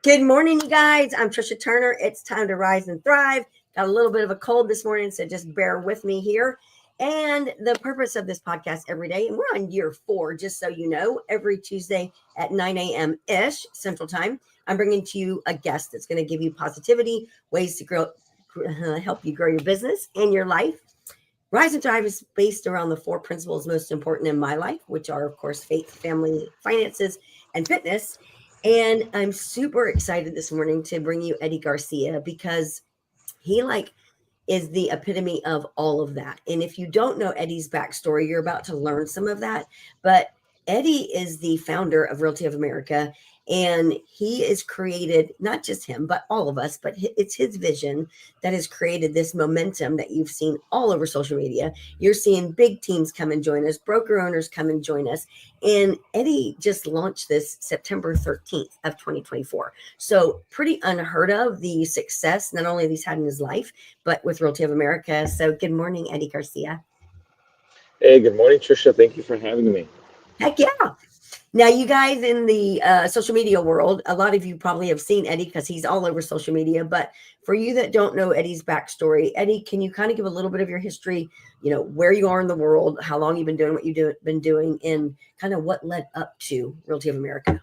Good morning, you guys. I'm Tricia Turner. It's time to rise and thrive. Got a little bit of a cold this morning, so just bear with me here. And the purpose of this podcast every day, and we're on year 4, just so you know, every Tuesday at 9 a.m. ish Central Time, I'm bringing to you a guest that's going to give you positivity, ways to help you grow your business and your life. Rise and Thrive is based around the 4 principles most important in my life, which are, of course, faith, family, finances, and fitness. And I'm super excited this morning to bring you Eddie Garcia because he is the epitome of all of that. And if you don't know Eddie's backstory, you're about to learn some of that. But Eddie is the founder of Realty of America, and he has created, not just him, but all of us, but it's his vision that has created this momentum that you've seen all over social media. You're seeing big teams come and join us, broker owners come and join us. And Eddie just launched this September 13th of 2024. So pretty unheard of the success, not only he's had in his life, but with Realty of America. So good morning, Eddie Garcia. Hey, good morning, Tricia. Thank you for having me. Heck yeah. Now, you guys in the social media world, a lot of you probably have seen Eddie because he's all over social media. But for you that don't know Eddie's backstory, Eddie, can you kind of give a little bit of your history, where you are in the world, how long you've been doing what you've been doing, and kind of what led up to Realty of America?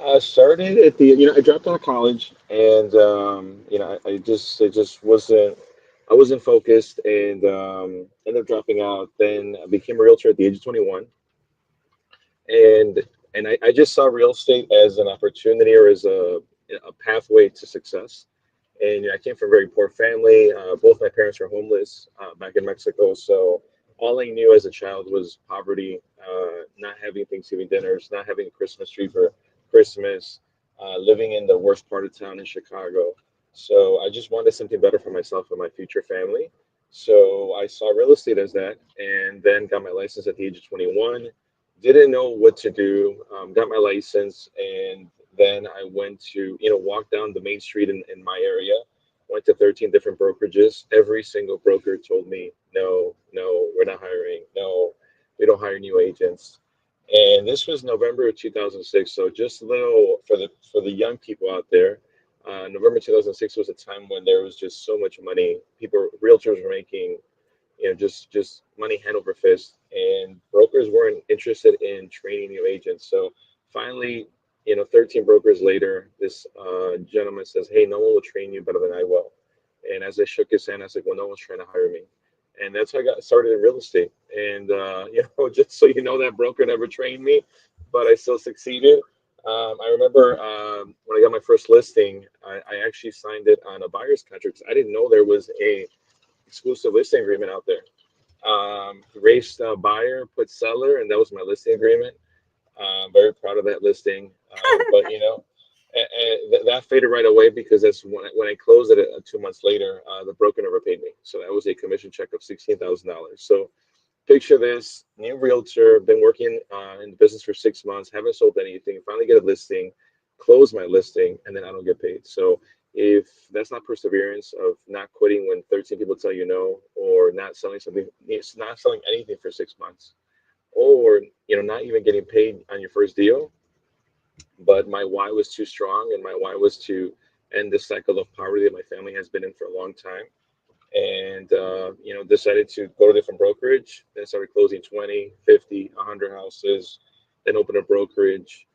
I started at I dropped out of college, and I wasn't focused, and ended up dropping out. Then I became a realtor at the age of 21, and I just saw real estate as an opportunity or as a pathway to success. And I came from a very poor family. Both my parents were homeless back in Mexico, so all I knew as a child was poverty, not having Thanksgiving dinners, not having a Christmas tree for Christmas, living in the worst part of town in Chicago. So I just wanted something better for myself and my future family. So I saw real estate as that, and then got my license at the age of 21. Didn't know what to do. Got my license, and then I went to, walk down the main street in my area, went to 13 different brokerages. Every single broker told me, no, no, we're not hiring. No, we don't hire new agents. And this was November of 2006. So just a little for the young people out there, November 2006 was a time when there was just so much money. Realtors were making, just money hand over fist, and brokers weren't interested in training new agents. So finally, 13 brokers later, this gentleman says, "Hey, no one will train you better than I will." And as I shook his hand, I said, "Well, no one's trying to hire me." And that's how I got started in real estate. And just so you know, that broker never trained me, but I still succeeded. I remember when I got my first listing, I actually signed it on a buyer's contract. I didn't know there was a exclusive listing agreement out there. Raised buyer, put seller, and that was my listing agreement. Very proud of that listing. But that faded right away because that's when I closed it 2 months later, the broker never paid me. So that was a commission check of $16,000. So picture this: new realtor, been working in the business for 6 months, haven't sold anything, finally get a listing, close my listing, and then I don't get paid. So if that's not perseverance of not quitting when 13 people tell you no, or not selling something, it's not selling anything for 6 months, or not even getting paid on your first deal. But my why was too strong, and my why was to end this cycle of poverty that my family has been in for a long time. And decided to go to different brokerage. Then started closing 20, 50, 100 houses, then opened a brokerage.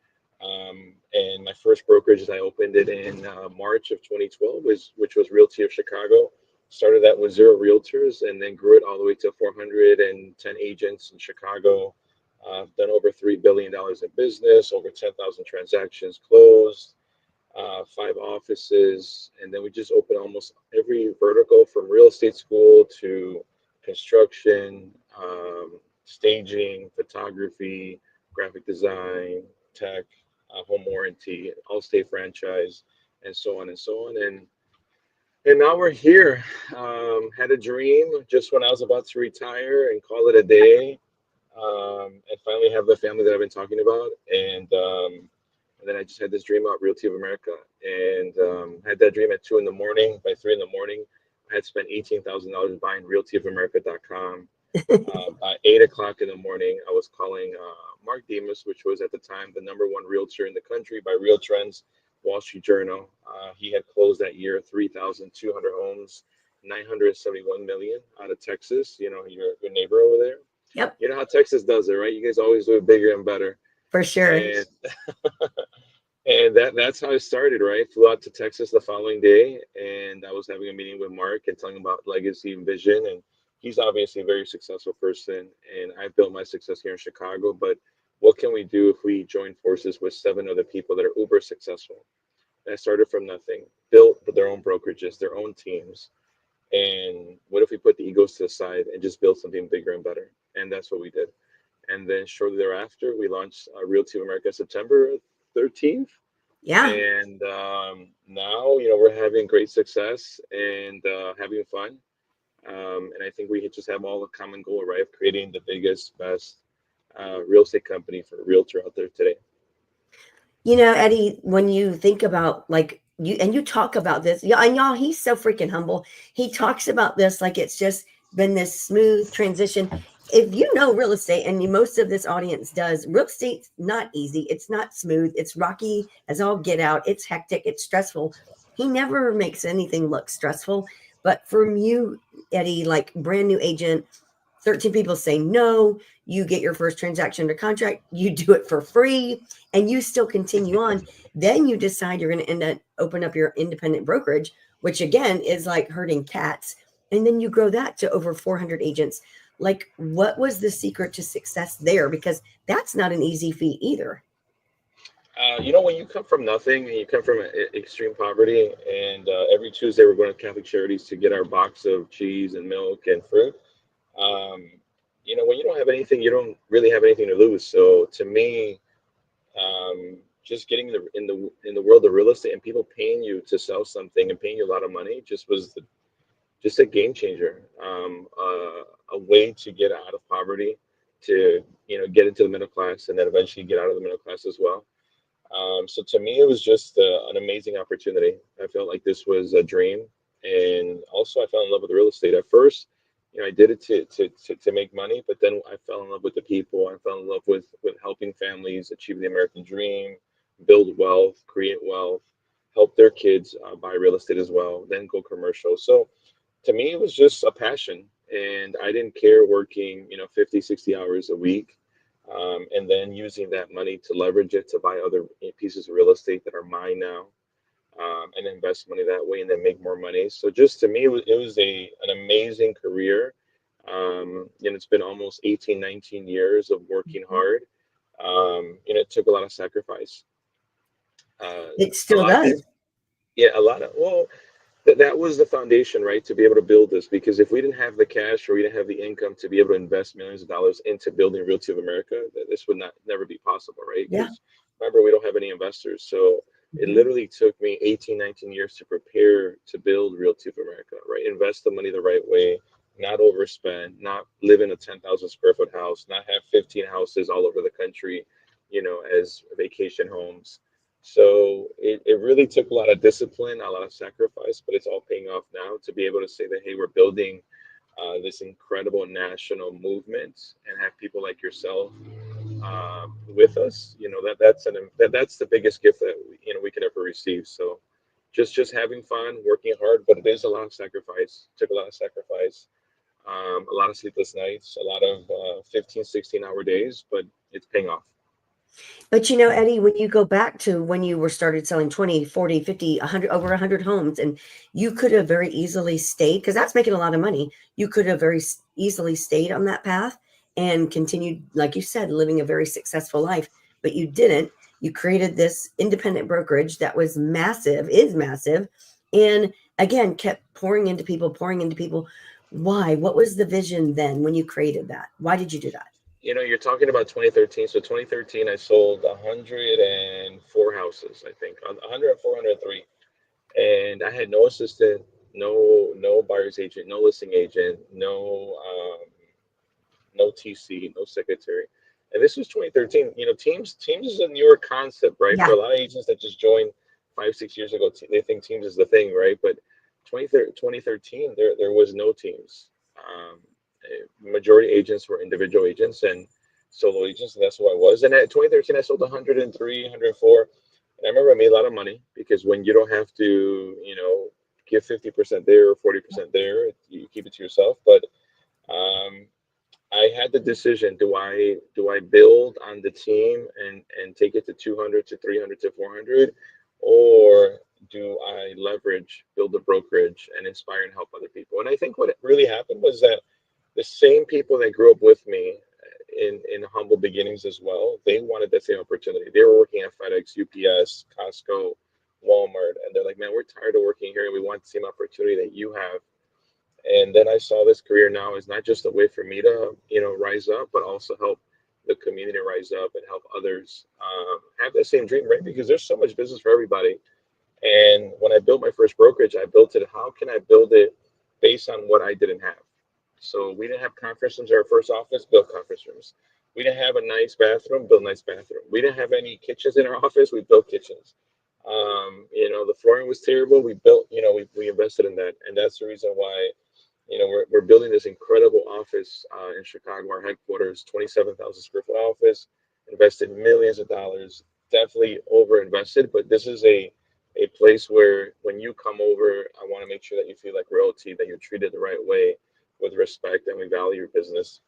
And my first brokerage, I opened it in March of 2012, which was Realty of Chicago. Started that with 0 realtors, and then grew it all the way to 410 agents in Chicago. Done over $3 billion in business, over 10,000 transactions closed, 5 offices, and then we just opened almost every vertical from real estate school to construction, staging, photography, graphic design, tech, home warranty, all-state franchise, and so on and so on. And now we're here. Had a dream just when I was about to retire and call it a day, and finally have the family that I've been talking about. And then I just had this dream about Realty of America, and had that dream at 2 in the morning. By 3 in the morning, I had spent $18,000 buying realtyofamerica.com. By 8 o'clock in the morning, I was calling Mark Demas, which was at the time the #1 realtor in the country by Real Trends, Wall Street Journal. He had closed that year 3,200 homes, 971 million out of Texas. You know, your neighbor over there. Yep, You know how Texas does it, right? You guys always do it bigger and better. for sure. And and that's how it started, right? Flew out to Texas the following day, and I was having a meeting with Mark and telling him about legacy and vision. And he's obviously a very successful person, and I built my success here in Chicago. But what can we do if we join forces with 7 other people that are uber successful? And I started from nothing, built their own brokerages, their own teams. And what if we put the egos to the side and just build something bigger and better? And that's what we did. And then shortly thereafter, we launched Realty of America September 13th. Yeah. And now, you know, we're having great success and having fun. And I think we just have all a common goal, right, of creating the biggest, best real estate company for a realtor out there today. You know, Eddie, when you think about like you and you talk about this, yeah, and y'all, he's so freaking humble. He talks about this like it's just been this smooth transition. If you know real estate, and most of this audience does, real estate's not easy. It's not smooth. It's rocky as all get out. It's hectic. It's stressful. He never makes anything look stressful. But from you, Eddie, like brand new agent, 13 people say no, you get your first transaction under contract, you do it for free, and you still continue on. Then you decide you're going to end up open up your independent brokerage, which again is like herding cats. And then you grow that to over 400 agents. Like, what was the secret to success there? Because that's not an easy feat either. You know, when you come from nothing and you come from extreme poverty, and every Tuesday we're going to Catholic Charities to get our box of cheese and milk and fruit. Um, you know, when you don't have anything, you don't really have anything to lose. So to me, just getting in the world of real estate and people paying you to sell something and paying you a lot of money just was just a game changer. A way to get out of poverty, to get into the middle class, and then eventually get out of the middle class as well. So to me, it was just an amazing opportunity. I felt like this was a dream, and also I fell in love with real estate. At first, I did it to make money, but then I fell in love with the people. I fell in love with helping families achieve the American dream, build wealth, create wealth, help their kids buy real estate as well, then go commercial. So to me, it was just a passion, and I didn't care working 50, 60 hours a week, and then using that money to leverage it to buy other pieces of real estate that are mine now, and invest money that way and then make more money. So just to me, it was an amazing career. It's been almost 18, 19 years of working hard. It took a lot of sacrifice. It A still lot of people, does. yeah, a lot of, well, that was the foundation, right, to be able to build this. Because if we didn't have the cash or we didn't have the income to be able to invest millions of dollars into building Realty of America, this would not never be possible, right? Yeah. Because remember, we don't have any investors. So it Mhm. literally took me 18, 19 years to prepare to build Realty of America, right? Invest the money the right way, not overspend, not live in a 10,000 square foot house, not have 15 houses all over the country, as vacation homes. So it really took a lot of discipline, a lot of sacrifice, but it's all paying off now to be able to say that, hey, we're building this incredible national movement and have people like yourself with us. That's the biggest gift that we could ever receive. So just having fun, working hard, but it is a lot of sacrifice. Took a lot of sacrifice, a lot of sleepless nights, a lot of 15, 16-hour days, but it's paying off. But Eddie, when you go back to when you were started selling 20, 40, 50, 100, over 100 homes, and you could have very easily stayed, because that's making a lot of money. You could have very easily stayed on that path and continued, like you said, living a very successful life, but you didn't. You created this independent brokerage that was massive, is massive, and again, kept pouring into people, pouring into people. Why? What was the vision then when you created that? Why did you do that? You're talking about 2013. So 2013, I sold 104 houses, I think, 104, 103. And I had no assistant, no buyer's agent, no listing agent, no TC, no secretary. And this was 2013. Teams is a newer concept, right? For Yeah. a lot of agents that just joined 5, 6 years ago, they think Teams is the thing, right? But 2013, there was no Teams. Majority agents were individual agents and solo agents, and that's who I was. And at 2013, I sold 103, 104. And I remember I made a lot of money because when you don't have to, give 50% there or 40% there, you keep it to yourself. But um, I had the decision: do I build on the team and take it to 200 to 300 to 400, or do I leverage, build a brokerage, and inspire and help other people? And I think what really happened was that the same people that grew up with me in humble beginnings as well, they wanted the same opportunity. They were working at FedEx, UPS, Costco, Walmart, and they're like, "Man, we're tired of working here, and we want the same opportunity that you have." And then I saw this career now is not just a way for me to, rise up, but also help the community rise up and help others have that same dream, right? Because there's so much business for everybody. And when I built my first brokerage, I built it. How can I build it based on what I didn't have? So we didn't have conference rooms in our first office, built conference rooms. We didn't have a nice bathroom, built nice bathroom. We didn't have any kitchens in our office, we built kitchens. The flooring was terrible. We built, we invested in that. And that's the reason why we're building this incredible office in Chicago, our headquarters, 27,000 square foot office, invested millions of dollars, definitely over invested. But this is a place where when you come over, I want to make sure that you feel like royalty, that you're treated the right way with respect, and we value your business.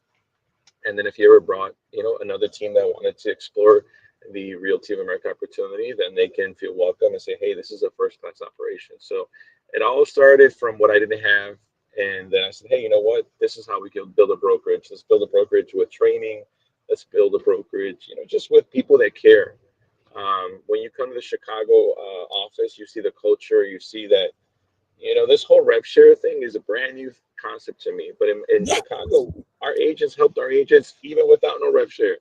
And then if you ever brought, another team that wanted to explore the Realty of America opportunity, then they can feel welcome and say, hey, this is a first class operation. So it all started from what I didn't have. And then I said, hey, you know what? This is how we can build a brokerage. Let's build a brokerage with training. Let's build a brokerage, just with people that care. When you come to the Chicago office, you see the culture, you see that, this whole rev share thing is a brand new concept to me. But in Yeah. Chicago, our agents helped our agents even without no rev share.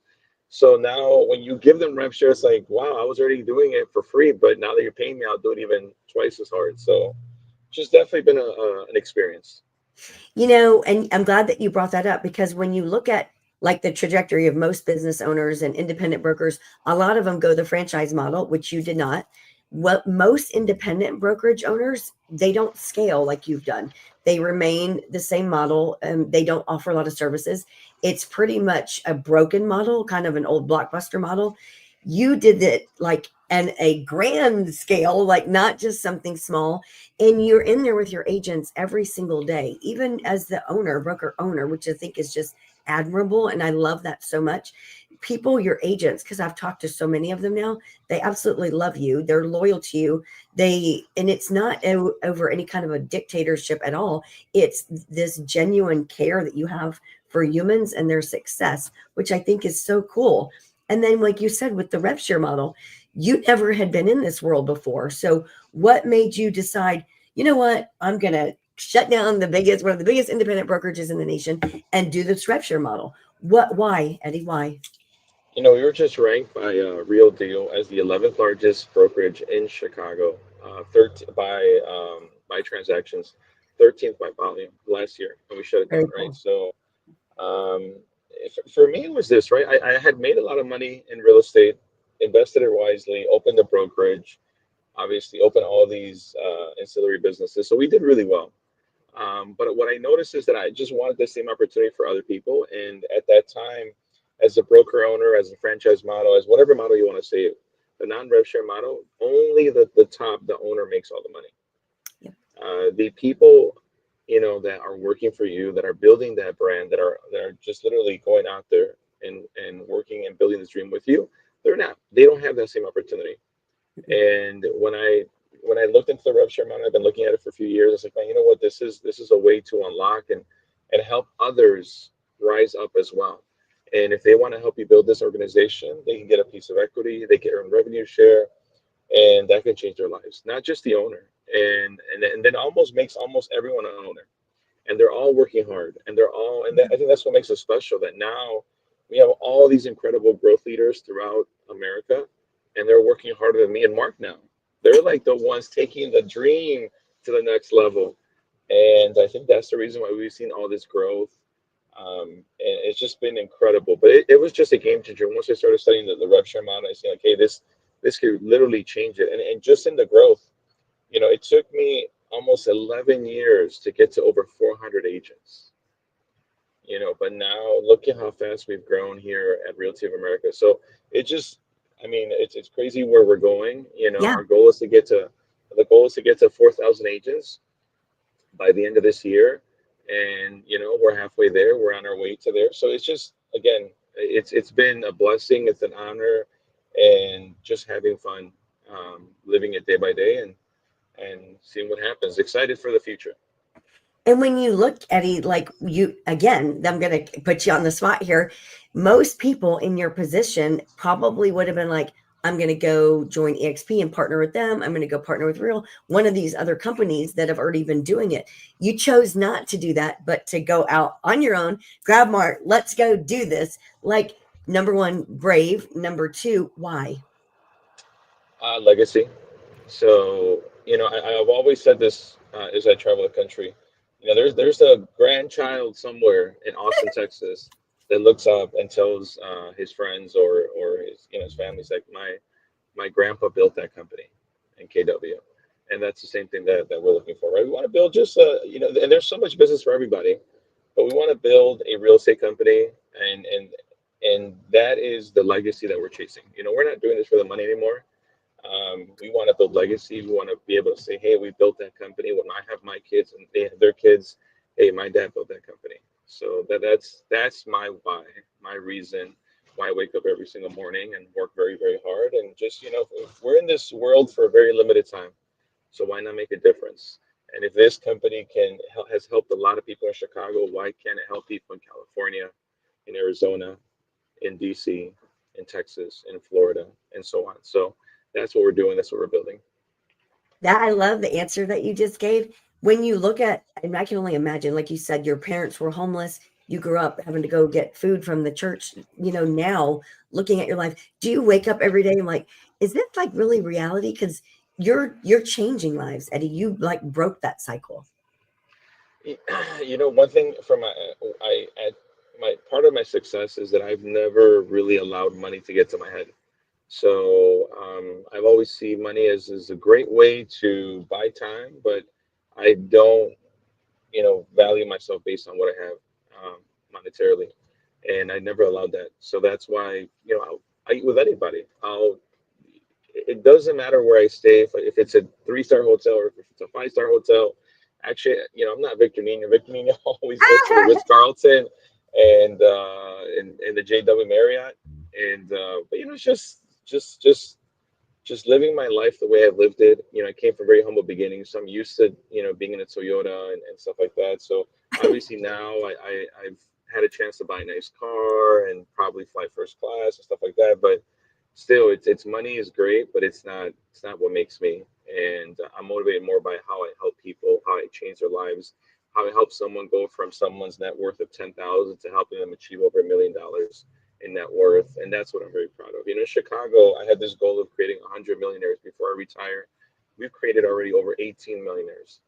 So now when you give them rev share, it's like, wow, I was already doing it for free, but now that you're paying me, I'll do it even twice as hard. So it's just definitely been an experience. And I'm glad that you brought that up, because when you look at like the trajectory of most business owners and independent brokers, a lot of them go the franchise model, which you did not. What most independent brokerage owners, they don't scale like you've done. They remain the same model, and they don't offer a lot of services. It's pretty much a broken model, kind of an old blockbuster model. You did it like a grand scale, like not just something small, and you're in there with your agents every single day, even as the owner, broker owner, which I think is just admirable. And I love that so much. People, your agents, because I've talked to so many of them now, they absolutely love you. They're loyal to you. And it's not over any kind of a dictatorship at all. It's this genuine care that you have for humans and their success, which I think is so cool. And then, like you said, with the rev share model, you never had been in this world before. So what made you decide, you know what, I'm going to shut down one of the biggest independent brokerages in the nation and do this rev share model? Why, Eddie? Why? We were just ranked by Real Deal as the 11th largest brokerage in Chicago, 13th by transactions, 13th by volume last year, and we shut it down, Very right? cool. So um, for me, it was this, right? I had made a lot of money in real estate, invested it wisely, opened a brokerage, obviously opened all these ancillary businesses. So we did really well. But what I noticed is that I just wanted the same opportunity for other people. And at that time, as a broker owner, as a franchise model, as whatever model you want to say, the non-rev share model, only the top, the owner makes all the money. Yep. The people, that are working for you, that are building that brand, that are just literally going out there and working and building this dream with you, they don't have that same opportunity. And when I looked into the rev share model, I've been looking at it for a few years. I was like, man, you know what? This is a way to unlock and help others rise up as well. And if they want to help you build this organization, they can get a piece of equity, they can earn revenue share, and that can change their lives. Not just the owner, and then almost makes almost everyone an owner. And they're all working hard, and I think that's what makes us special. That now we have all these incredible growth leaders throughout America, and they're working harder than me and Mark now. They're like the ones taking the dream to the next level. And I think that's the reason why we've seen all this growth. And it's just been incredible. But it was just a game changer. Once I started studying the rev share model, I see like, hey, this could literally change it. And just in the growth, it took me almost 11 years to get to over 400 agents. But now look at how fast we've grown here at Realty of America. So it just, I mean, it's crazy where we're going. Yeah. Our goal is to get to the goal is to get to 4,000 agents by the end of this year, and we're halfway there. We're on our way to there. So it's just, again, it's been a blessing. It's an honor, and just having fun, living it day by day, and seeing what happens. Excited for the future. And when you look, Eddie, like you, again, I'm going to put you on the spot here. Most people in your position probably would have been like, I'm going to go join EXP and partner with them. I'm going to go partner with one of these other companies that have already been doing it. You chose not to do that, but to go out on your own, grab Mark, let's go do this. Like, number one, brave. Number two, why? Legacy. So, I've always said this as I travel the country. There's a grandchild somewhere in Austin, Texas, that looks up and tells his friends or his family's like, my grandpa built that company in KW, and that's the same thing that we're looking for, right? We want to build just and there's so much business for everybody, but we want to build a real estate company, and that is the legacy that we're chasing. We're not doing this for the money anymore. We want to build legacy. We want to be able to say, hey, we built that company. When I have my kids and they have their kids, hey, my dad built that company. So that's my why, my reason why I wake up every single morning and work very, very hard. And just, we're in this world for a very limited time. So why not make a difference? And if this company has helped a lot of people in Chicago, why can't it help people in California, in Arizona, in DC, in Texas, in Florida, and so on? So that's what we're doing. That's what we're building. That I love the answer that you just gave. When you look at, and I can only imagine, like you said, your parents were homeless. You grew up having to go get food from the church. Now looking at your life, do you wake up every day and like, is this like really reality? Because you're changing lives, Eddie. You like broke that cycle. One thing from my part of my success is that I've never really allowed money to get to my head. So I've always seen money as a great way to buy time, but I don't, value myself based on what I have, monetarily, and I never allowed that. So that's why, I eat with anybody. It doesn't matter where I stay. If it's a 3-star hotel or if it's a 5-star hotel. Actually, I'm not Victor Nino. Victor Nino always goes to the Ritz Carlton and the JW Marriott, and but it's just living my life the way I've lived it. I came from very humble beginnings, so I'm used to being in a Toyota and stuff like that. So obviously now I've had a chance to buy a nice car and probably fly first class and stuff like that. But still, it's money is great, but it's not what makes me. And I'm motivated more by how I help people, how I change their lives, how I help someone go from someone's net worth of 10,000 to helping them achieve over $1 million in net worth. And that's what I'm very proud of. In Chicago, I had this goal of creating 100 millionaires before I retire. We've created already over 18 millionaires.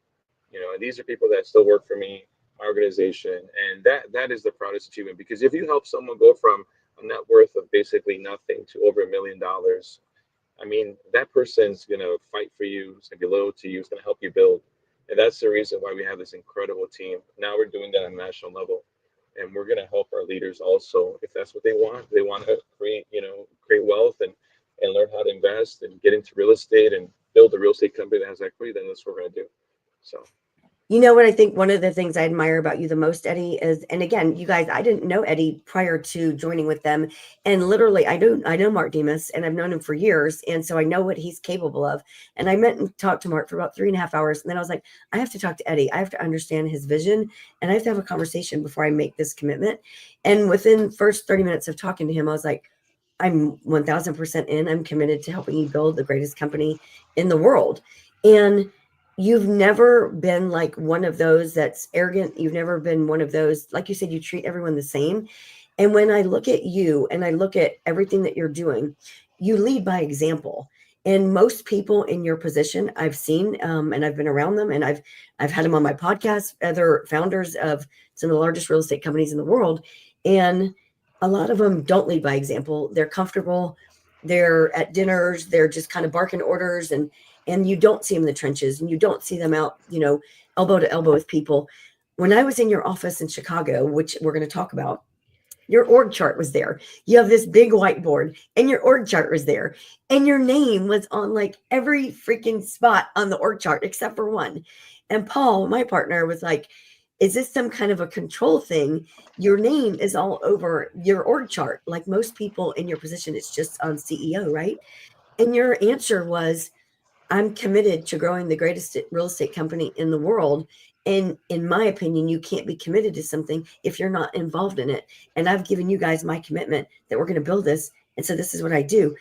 And these are people that still work for me, my organization, and that is the proudest achievement. Because if you help someone go from a net worth of basically nothing to over $1 million, I mean, that person's gonna fight for you. It's gonna be loyal to you. It's gonna help you build, and that's the reason why we have this incredible team. Now we're doing that on a national level, and we're gonna help our leaders also if that's what they want. They want to create wealth and learn how to invest and get into real estate and build a real estate company that has equity. Then that's what we're gonna do. So. You know what I think one of the things I admire about you the most, Eddie, is, and again, you guys, I didn't know Eddie prior to joining with them. And literally I know Mark Demas and I've known him for years. And so I know what he's capable of. And I met and talked to Mark for about 3.5 hours. And then I was like, I have to talk to Eddie. I have to understand his vision and I have to have a conversation before I make this commitment. And within first 30 minutes of talking to him, I was like, I'm 1000% in. I'm committed to helping you build the greatest company in the world. And you've never been like one of those that's arrogant. You've never been one of those, like you said, you treat everyone the same. And when I look at you and I look at everything that you're doing, you lead by example. And most people in your position I've seen, and I've been around them, and I've had them on my podcast, other founders of some of the largest real estate companies in the world. And a lot of them don't lead by example. They're comfortable. They're at dinners. They're just kind of barking orders, and you don't see them in the trenches, and you don't see them out, elbow to elbow with people. When I was in your office in Chicago, which we're going to talk about, Your org chart was there. You have this big whiteboard and your org chart was there. And your name was on like every freaking spot on the org chart except for one. And Paul, my partner, was like, is this some kind of a control thing? Your name is all over your org chart. Like most people in your position, it's just on CEO, right? And your answer was, I'm committed to growing the greatest real estate company in the world. And in my opinion, you can't be committed to something if you're not involved in it. And I've given you guys my commitment that we're going to build this. And so this is what I do.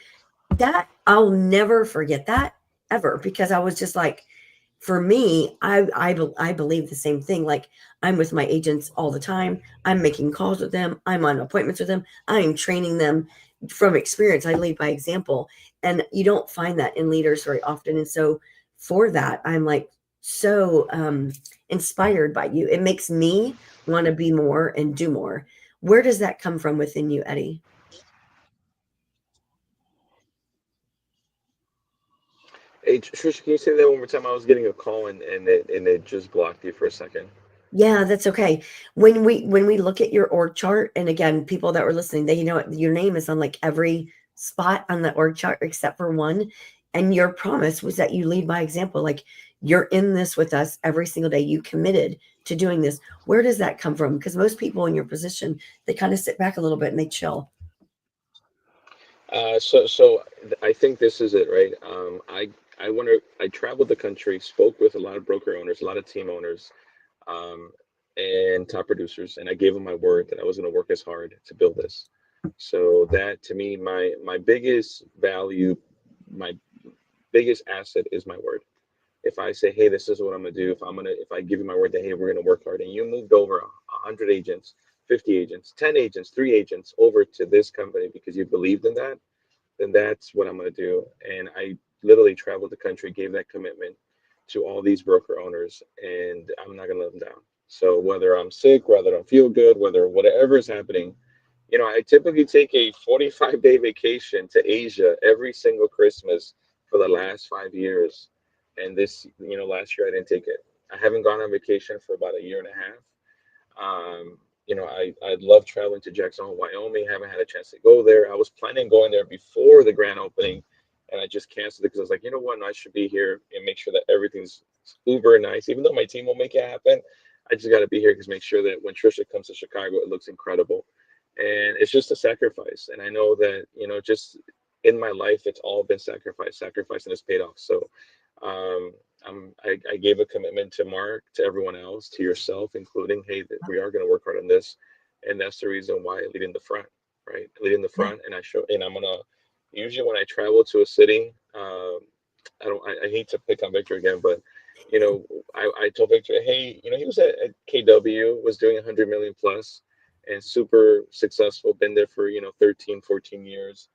That I'll never forget that ever, because I was just like, for me, I believe the same thing. Like, I'm with my agents all the time. I'm making calls with them. I'm on appointments with them. I am training them from experience. I lead by example, and you don't find that in leaders very often. And so, for that, I'm like so inspired by you. It makes me want to be more and do more. Where does that come from within you, Eddie? Hey, Tricia, can you say that one more time? I was getting a call and it just blocked you for a second. Yeah, that's okay. When we look at your org chart, and again, people that were listening, they, you know what, your name is on like every spot on the org chart except for one. And your promise was that you lead by example. Like, you're in this with us every single day. You committed to doing this. Where does that come from? Because most people in your position, they kind of sit back a little bit and they chill. I think this is it, right? I traveled the country, spoke with a lot of broker owners, a lot of team owners, um, and top producers, and I gave them my word that I was going to work as hard to build this. So that to me, my biggest value, my biggest asset is my word. If I say, hey, this is what I'm gonna do, if I give you my word that, hey, we're gonna work hard, and you moved over 100 agents, 50 agents, 10 agents, 3 agents over to this company because you believed in that, then that's what I'm gonna do. And I literally traveled the country, gave that commitment to all these broker owners, and I'm not gonna let them down. So whether I'm sick, whether I don't feel good, whether whatever is happening, I typically take a 45-day vacation to Asia every single Christmas for the last 5 years. And last year I didn't take it. I haven't gone on vacation for about a year and a half. I love traveling to Jackson Hole, Wyoming. Haven't had a chance to go there. I was planning on going there before the grand opening, and I just canceled it because I was like, you know what, no, I should be here and make sure that everything's uber nice. Even though my team will make it happen, I just got to be here because make sure that when Tricia comes to Chicago, it looks incredible. And it's just a sacrifice. And I know that just in my life, it's all been sacrifice, and it's paid off. So um, I gave a commitment to Mark, to everyone else, to yourself, including, hey, that we are going to work hard on this, and that's the reason why I lead in the front, right? I lead in the Yeah. front, and I'm gonna. Usually, when I travel to a city, I don't. I hate to pick on Victor again, but I told Victor, hey, he was at KW, was doing 100 million plus, and super successful, been there for 13, 14 years.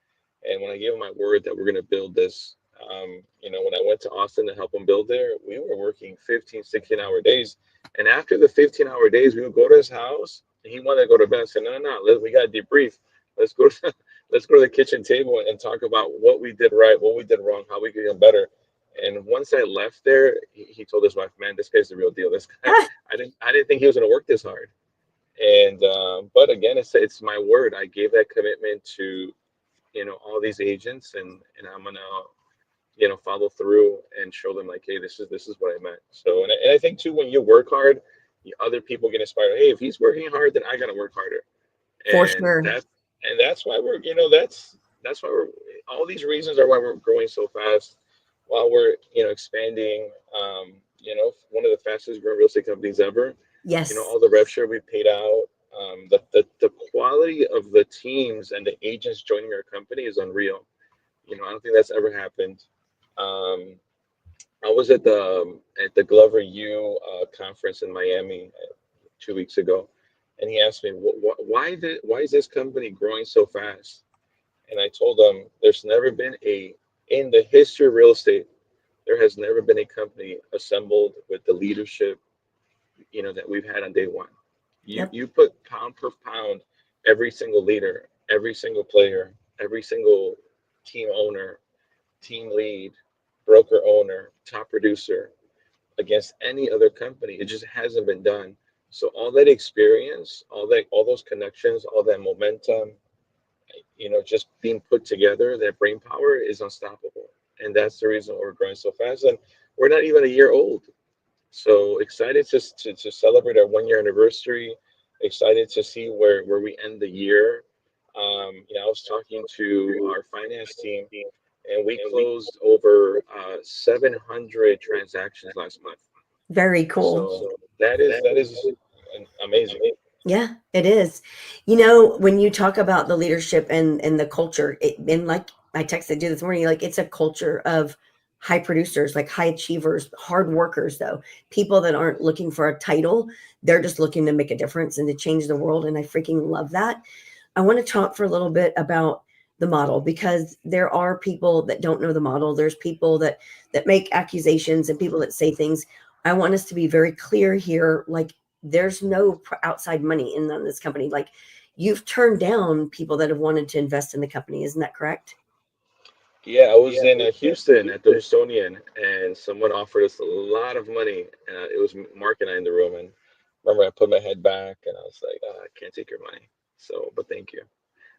And when I gave him my word that we're going to build this, when I went to Austin to help him build there, we were working 15, 16-hour days. And after the 15-hour days, we would go to his house, and he wanted to go to bed. I said, no, no, no, we got to debrief. Let's go to, let's go to the kitchen table and talk about what we did right, what we did wrong, how we could get better. And once I left there, he told his wife, man, this guy's the real deal. This guy, Ah, I didn't think he was going to work this hard. And but again, it's my word. I gave that commitment to all these agents, and I'm gonna follow through and show them like, hey, this is what I meant. So and I think too, when you work hard, other people get inspired. Hey, if he's working hard, then I gotta work harder. for And sure. that's why we're that's why we're all these reasons are why we're growing so fast, while we're expanding. One of the fastest growing real estate companies ever. Yes. All the rev share we paid out. The quality of the teams and the agents joining our company is unreal. I don't think that's ever happened. Um, I was at the Glover U conference in Miami 2 weeks ago, and he asked me, why is this company growing so fast? And I told him, there's never been in the history of real estate, there has never been a company assembled with the leadership, that we've had on day one. You Yep. you put pound per pound every single leader, every single player, every single team owner, team lead, broker owner, top producer against any other company. It just hasn't been done. So all that experience, all those connections, all that momentum, just being put together, that brain power is unstoppable. And that's the reason we're growing so fast. And we're not even a year old. So excited to celebrate our 1 year anniversary. Excited to see where we end the year. I was talking to our finance team, and we closed over 700 transactions last month. Very cool. So that is amazing. Yeah, it is. When you talk about the leadership and the culture, and like I texted you this morning, like it's a culture of high producers, like high achievers, hard workers, though people that aren't looking for a title, they're just looking to make a difference and to change the world. And I freaking love that. I want to talk for a little bit about the model because there are people that don't know the model. There's people that make accusations and people that say things. I want us to be very clear here. Like there's no outside money in on this company. Like you've turned down people that have wanted to invest in the company. Isn't that correct? Yeah, I was in Houston at the Houstonian, and someone offered us a lot of money. It was Mark and I in the room, and remember I put my head back, and I was like, I can't take your money. So, but thank you.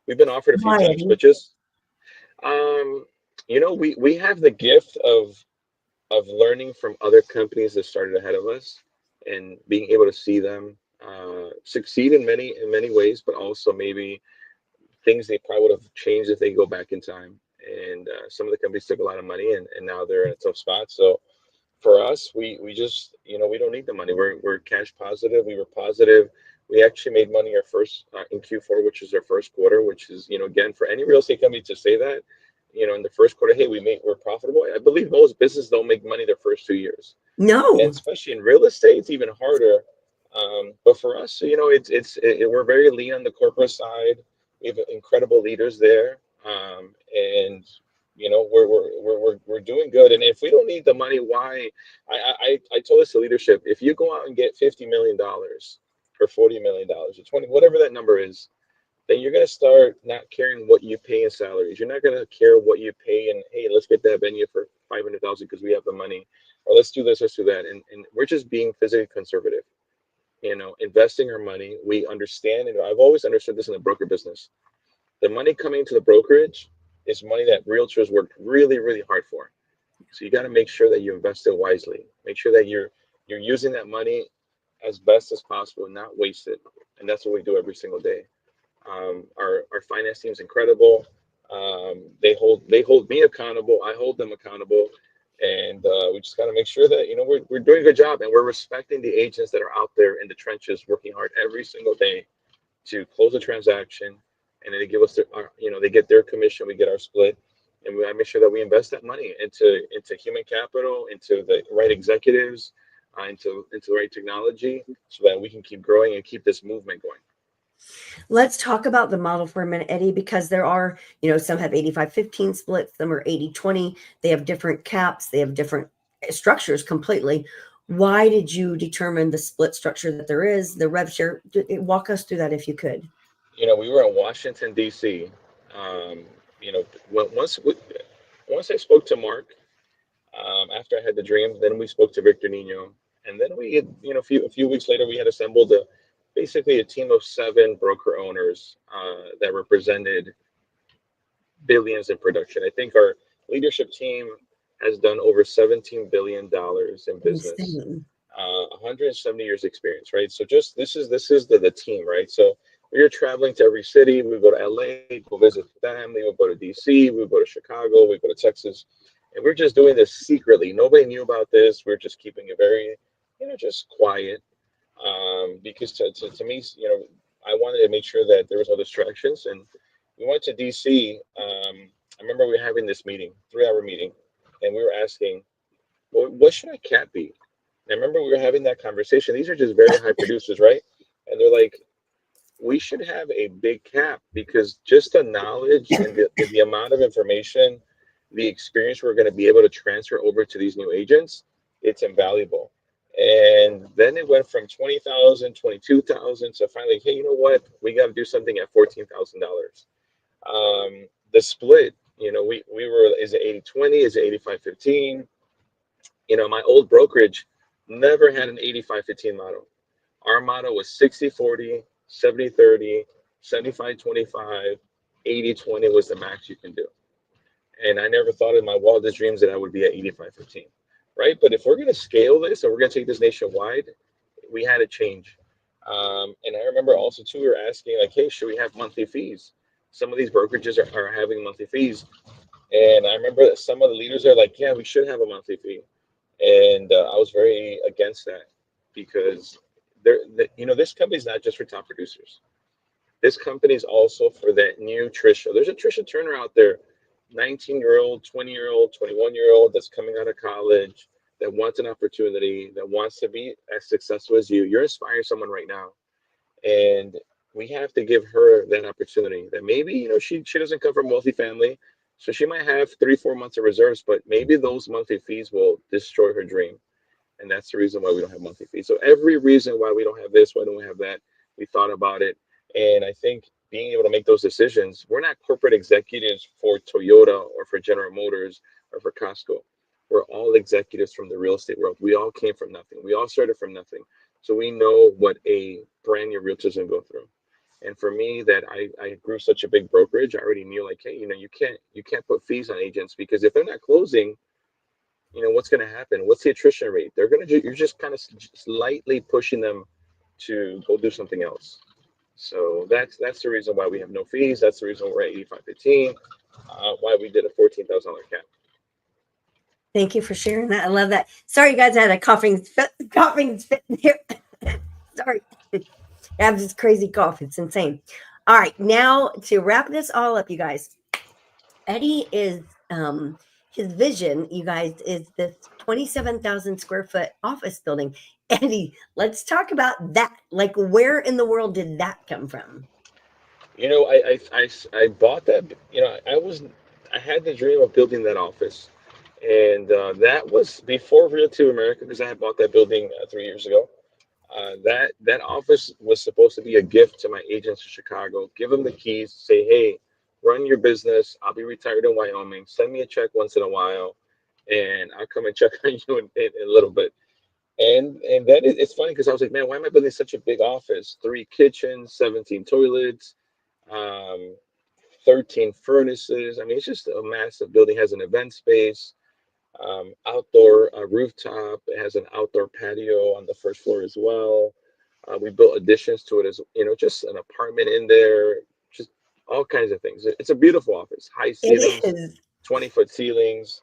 We've been offered a few Why, times, Eddie? but just um, we have the gift of learning from other companies that started ahead of us, and being able to see them succeed in many ways, but also maybe things they probably would have changed if they go back in time. And some of the companies took a lot of money, and now they're in a tough spot. So for us, we just, we don't need the money. We're cash positive. We were positive. We actually made money our first in Q4, which is our first quarter, which is, again, for any real estate company to say that, in the first quarter, hey, we're profitable. I believe most businesses don't make money their first 2 years, and No. especially in real estate, it's even harder. But for us, we're very lean on the corporate side. We have incredible leaders there, and we're doing good. And if we don't need the money, why? I told us to leadership, if you go out and get $50 million or $40 million or 20, whatever that number is, then you're going to start not caring what you pay in salaries. You're not going to care what you pay, and hey, let's get that venue for 500,000 because we have the money, or let's do this, let's do that. And we're just being physically conservative, investing our money. We understand, and I've always understood this in the broker business. The money coming to the brokerage is money that realtors worked really, really hard for. So you got to make sure that you invest it wisely. Make sure that you're using that money as best as possible and not waste it. And that's what we do every single day. Our finance team is incredible. They hold me accountable. I hold them accountable, and we just got to make sure that we're doing a good job, and we're respecting the agents that are out there in the trenches working hard every single day to close a transaction, and then they give us they get their commission, we get our split, and we make sure that we invest that money into human capital, into the right executives, into the right technology, so that we can keep growing and keep this movement going. Let's talk about the model for a minute, Eddie, because there are, some have 85-15 splits, some are 80-20. They have different caps, they have different structures completely. Why did you determine the split structure that there is, the rev share? Walk us through that if you could. We were in Washington, D.C. Um, you know, once I spoke to Mark, after I had the dream, then we spoke to Victor Nino, and then we had, a few weeks later, we had assembled basically a team of 7 broker owners that represented billions in production. I think our leadership team has done over $17 billion in business, Insane. 170 years experience, right? So just this is the team, right? So we are traveling to every city. We go to LA, go visit family. We go to DC. We go to Chicago. We go to Texas, and we're just doing this secretly. Nobody knew about this. We're just keeping it very, just quiet, because to me, I wanted to make sure that there was no distractions. And we went to DC. I remember we were having this meeting, 3-hour meeting, and we were asking, well, what should our cap be? And I remember we were having that conversation. These are just very high producers, right? And they're like, we should have a big cap, because just the knowledge and the amount of information, the experience we're going to be able to transfer over to these new agents, it's invaluable. And then it went from 20,000, 22,000 to finally, hey, you know what? We got to do something at $14,000. The split, we were, is it 80-20? Is it 85-15? My old brokerage never had an 85-15 model. Our motto was 60-40, 70-30, 75-25, 80-20 was the max you can do. And I never thought in my wildest dreams that I would be at 85-15, right? But if we're going to scale this and we're going to take this nationwide, we had to change. And I remember also too, we were asking like, hey, should we have monthly fees? Some of these brokerages are having monthly fees. And I remember that some of the leaders are like, yeah, we should have a monthly fee. And I was very against that because this company is not just for top producers. This company is also for that new Tricia. There's a Tricia Turner out there, 19-year-old, 20-year-old, 21-year-old that's coming out of college that wants an opportunity, that wants to be as successful as you. You're inspiring someone right now. And we have to give her that opportunity that maybe, she doesn't come from a wealthy family. So she might have 3-4 months of reserves, but maybe those monthly fees will destroy her dream. And that's the reason why we don't have monthly fees. So every reason why we don't have this, why don't we have that, we thought about it. And I think being able to make those decisions, we're not corporate executives for Toyota or for General Motors or for Costco. We're all executives from the real estate world. We all came from nothing. We all started from nothing. So we know what a brand new realtor is going to go through. And for me, that I grew such a big brokerage, I already knew like, hey, you can't put fees on agents because if they're not closing, what's going to happen? What's the attrition rate? You're just kind of slightly pushing them to go do something else. So that's the reason why we have no fees. That's the reason we're at 85-15. Why we did a $14,000 cap. Thank you for sharing that. I love that. Sorry, you guys, I had a coughing fit here. Sorry. I have this crazy cough. It's insane. All right. Now to wrap this all up, you guys, Eddie is, his vision, you guys, is this 27,000 square foot office building. Eddie, let's talk about that. Like, where in the world did that come from? I bought that. I had the dream of building that office, and that was before Realty of America because I had bought that building 3 years ago. That office was supposed to be a gift to my agents in Chicago. Give them the keys, say, hey, run your business. I'll be retired in Wyoming. Send me a check once in a while, and I'll come and check on you in a little bit. And that it's funny because I was like, man, why am I building such a big office? 3 kitchens, 17 toilets, um, 13 furnaces. I mean, it's just a massive building. Has an event space, outdoor rooftop. It has an outdoor patio on the first floor as well. We built additions to it as just an apartment in there, just all kinds of things. It's a beautiful office, high It ceilings, is. 20-foot ceilings.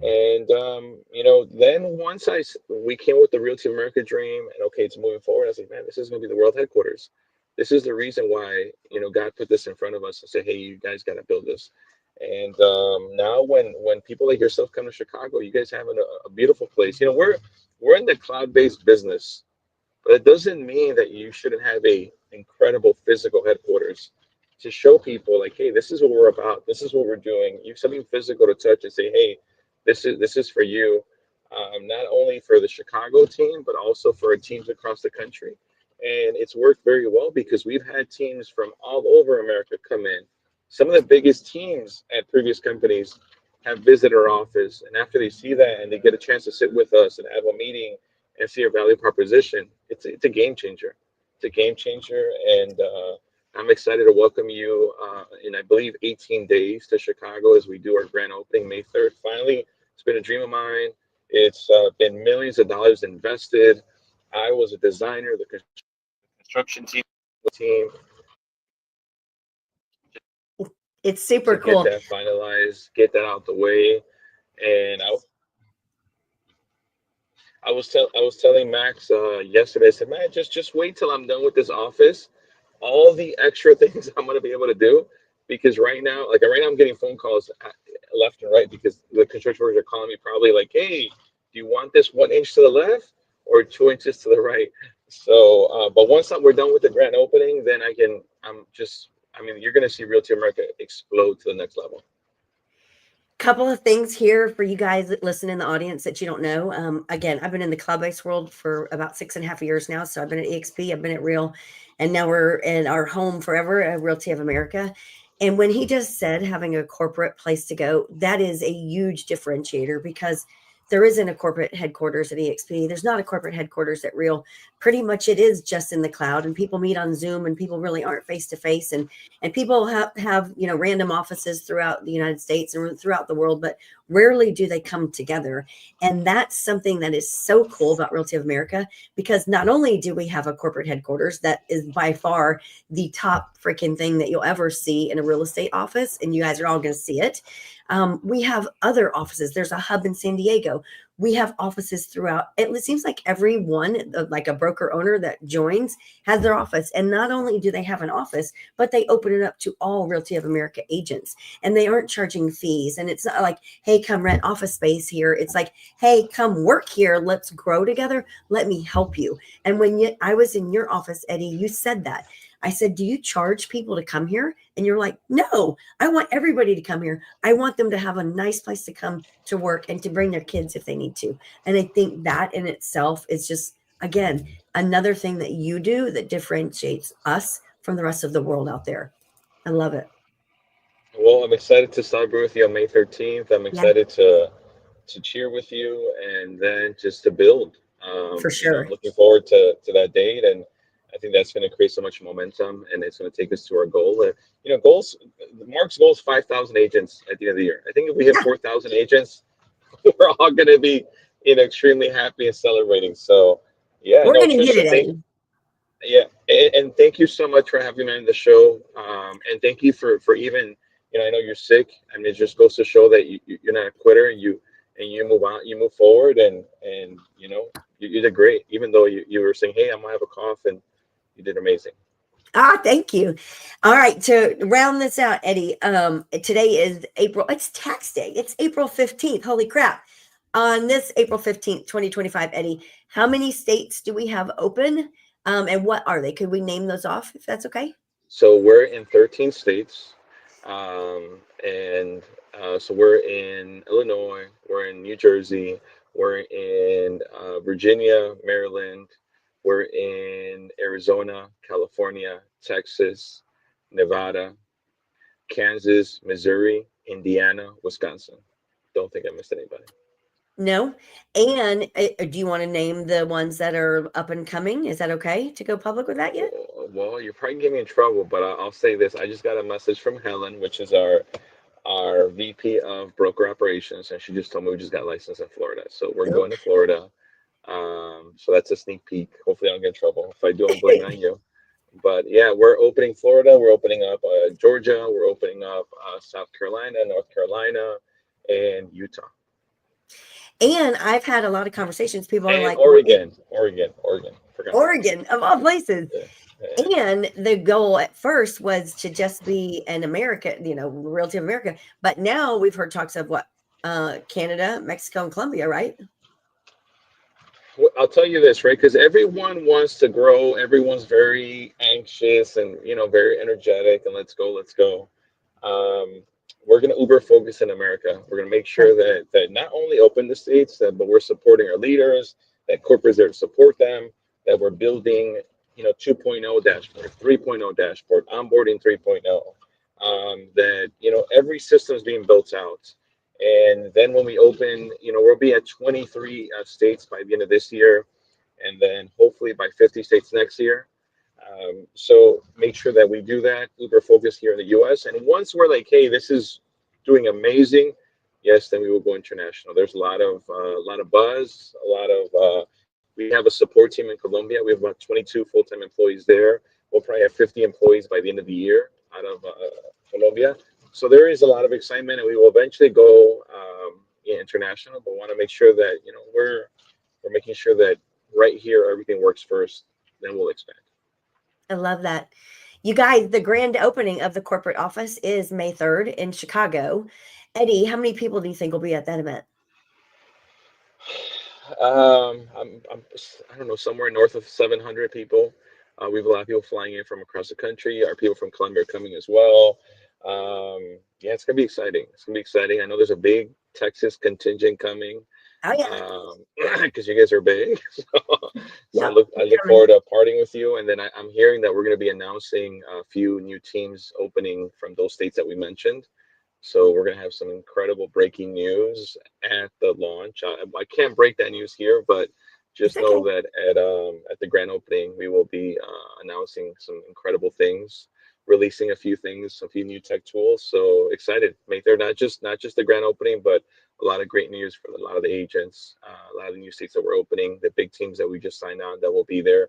And then once we came with the Realty America dream, and okay, it's moving forward. I was like, man, this is going to be the world headquarters. This is the reason why God put this in front of us and said, hey, you guys got to build this. And now when people like yourself come to Chicago, you guys have a beautiful place. We're in the cloud-based business, but it doesn't mean that you shouldn't have a incredible physical headquarters to show people like, hey, this is what we're about. This is what we're doing. You have something physical to touch and say, hey, this is for you, not only for the Chicago team, but also for our teams across the country. And it's worked very well because we've had teams from all over America come in. Some of the biggest teams at previous companies have visited our office. And after they see that and they get a chance to sit with us and have a meeting and see our value proposition, it's a game changer. It's a game changer. And I'm excited to welcome you in, I believe, 18 days to Chicago as we do our grand opening May 3rd. Finally, it's been a dream of mine. It's been millions of dollars invested. I was a designer, the construction team. It's super To get cool. that finalized, get that out the way. And I was telling Max yesterday. I said, man, just wait till I'm done with this office. All the extra things I'm gonna be able to do, because right now, I'm getting phone calls left and right because the construction workers are calling me probably like, hey, do you want this 1 inch to the left or 2 inches to the right? So, but once we're done with the grand opening, then you're gonna see Realty America explode to the next level. Couple of things here for you guys that listen in the audience that you don't know. Again, I've been in the cloud-based world for about 6.5 years now. So I've been at EXP, I've been at Real, and now we're in our home forever at Realty of America. And when he just said having a corporate place to go, that is a huge differentiator because there isn't a corporate headquarters at EXP. There's not a corporate headquarters at Real. Pretty much it is just in the cloud, and people meet on Zoom, and people really aren't face to face. And people have random offices throughout the United States and throughout the world, but rarely do they come together. And that's something that is so cool about Realty of America, because not only do we have a corporate headquarters that is by far the top freaking thing that you'll ever see in a real estate office, and you guys are all going to see it. We have other offices. There's a hub in San Diego. We have offices throughout. It seems like everyone, like a broker owner that joins, has their office. And not only do they have an office, but they open it up to all Realty of America agents, and they aren't charging fees. And it's not like, hey, come rent office space here. It's like, hey, come work here. Let's grow together. Let me help you. And when I was in your office, Eddie, you said that. I said, do you charge people to come here? And you're like, no, I want everybody to come here. I want them to have a nice place to come to work and to bring their kids if they need to. And I think that in itself is just, again, another thing that you do that differentiates us from the rest of the world out there. I love it. Well, I'm excited to celebrate with you on May 13th. I'm Yeah, excited to cheer with you, and then just to build. for I'm sure. looking forward to that date, and I think that's going to create so much momentum, and it's going to take us to our goal. Goals. Mark's goal is 5,000 agents at the end of the year. I think if we hit Yeah, 4,000 agents, we're all going to be extremely happy and celebrating. So, yeah, we're no, going to get Tricia, it, Eddie. yeah, and thank you so much for having me on the show. And thank you for even, I know you're sick. I mean, it just goes to show that you're not a quitter, and you move on, you move forward, and you did great. Even though you were saying, hey, I might have a cough, and you did amazing. Thank you. All right, to round this out, Eddie, today is April. It's tax day. It's April 15th. Holy crap. On this April 15th, 2025, Eddie, how many states do we have open? And what are they? Could we name those off if that's okay? So we're in 13 states, and so we're in Illinois, we're in New Jersey, we're in Virginia, Maryland, we're in Arizona, California, Texas, Nevada, Kansas, Missouri, Indiana, Wisconsin. Don't think I missed anybody. No. And do you want to name the ones that are up and coming? Is that okay to go public with that yet? Well, you're probably getting me in trouble, but I'll say this. I just got a message from Helen, which is our VP of broker operations, and she just told me we just got licensed in Florida. So we're going to Florida. So that's a sneak peek. Hopefully I don't get in trouble. If I do, I'm blaming on you. But yeah, we're opening Florida. We're opening up Georgia. We're opening up South Carolina, North Carolina, and Utah. And I've had a lot of conversations. People are And like, well, Oregon. Forgot about Oregon, of all places. that. Yeah. And the goal at first was to just be an America, Realty of America. But now we've heard talks of what? Canada, Mexico, and Colombia, right? Well, I'll tell you this, right? Because everyone wants to grow. Everyone's very anxious and very energetic. And let's go, let's go. Um, we're going to uber focus in America. We're going to make sure that not only open the states, but we're supporting our leaders. That corporate's there to support them. That we're building, 2.0 dashboard, 3.0 dashboard, onboarding 3.0. That every system is being built out. And then when we open, we'll be at 23 states by the end of this year, and then hopefully by 50 states next year. So make sure that we do that. Uber focus here in the U.S. And once we're like, hey, this is doing amazing, yes, then we will go international. There's a lot of buzz, a lot of. We have a support team in Colombia. We have about 22 full-time employees there. We'll probably have 50 employees by the end of the year out of Colombia. So there is a lot of excitement, and we will eventually go international. But want to make sure that we're making sure that right here everything works first. Then we'll expand. I love that. You guys, the grand opening of the corporate office is May 3rd in Chicago. Eddie, how many people do you think will be at that event? I don't know, somewhere north of 700 people. We have a lot of people flying in from across the country. Our people from Colombia are coming as well. Yeah, it's gonna be exciting. It's gonna be exciting. I know there's a big Texas contingent coming Oh, yeah. because you guys are big. So Yep. I look forward to partying with you. And then I'm hearing that we're going to be announcing a few new teams opening from those states that we mentioned. So we're gonna have some incredible breaking news at the launch. I can't break that news here, but It's just know okay. that at the grand opening we will be announcing some incredible things, releasing a few things, a few new tech tools. So excited! Make there not just the grand opening, but a lot of great news for a lot of the agents, a lot of the new states that we're opening, the big teams that we just signed on that will be there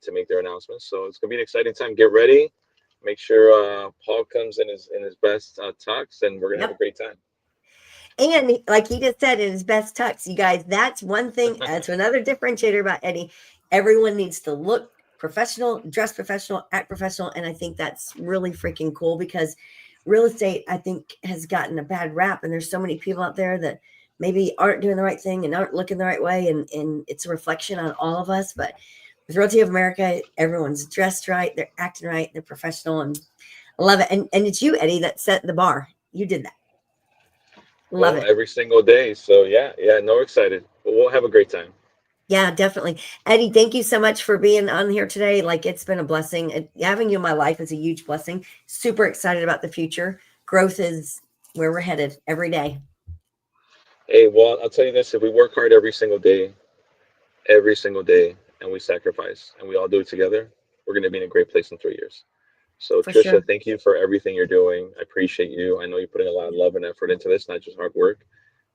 to make their announcements. So it's gonna be an exciting time. Get ready. Make sure Paul comes in his best tux, and we're gonna have a Yep. great time. And like he just said, in his best tux, you guys, that's one thing. That's another differentiator about Eddie. Everyone needs to look professional, dress professional, act professional. And I think that's really freaking cool because real estate, I think, has gotten a bad rap. And there's so many people out there that maybe aren't doing the right thing and aren't looking the right way. And it's a reflection on all of us. But with Realty of America, everyone's dressed right, they're acting right, they're professional. And I love it. And it's you, Eddie, that set the bar. You did that. Love Well, it. every single day. So yeah, yeah, no, excited. But we'll have a great time. Yeah, definitely. Eddie, thank you so much for being on here today. Like, it's been a blessing. Having you in my life is a huge blessing. Super excited about the future. Growth is where we're headed every day. Hey, well, I'll tell you this: if we work hard every single day, and we sacrifice, and we all do it together, we're gonna be in a great place in 3 years. So, For sure. Tricia, thank you for everything you're doing. I appreciate you. I know you're putting a lot of love and effort into this, not just hard work.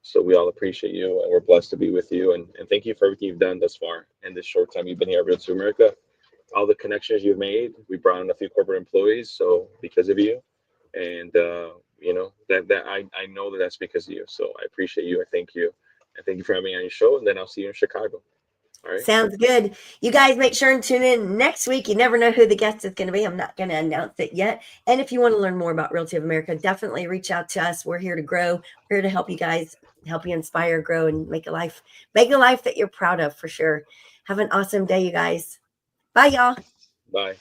So we all appreciate you, and we're blessed to be with you. And thank you for everything you've done thus far in this short time you've been here at Realty America. All the connections you've made. We brought in a few corporate employees, so because of you, and I know that that's because of you. So I appreciate you. I thank you, and thank you for having me on your show. And then I'll see you in Chicago. All right. Sounds good. You guys make sure and tune in next week. You never know who the guest is going to be. I'm not going to announce it yet. And if you want to learn more about Realty of America, definitely reach out to us. We're here to grow. We're here to help you guys, help you inspire, grow, and make a life that you're proud of for sure. Have an awesome day, you guys. Bye, y'all. Bye.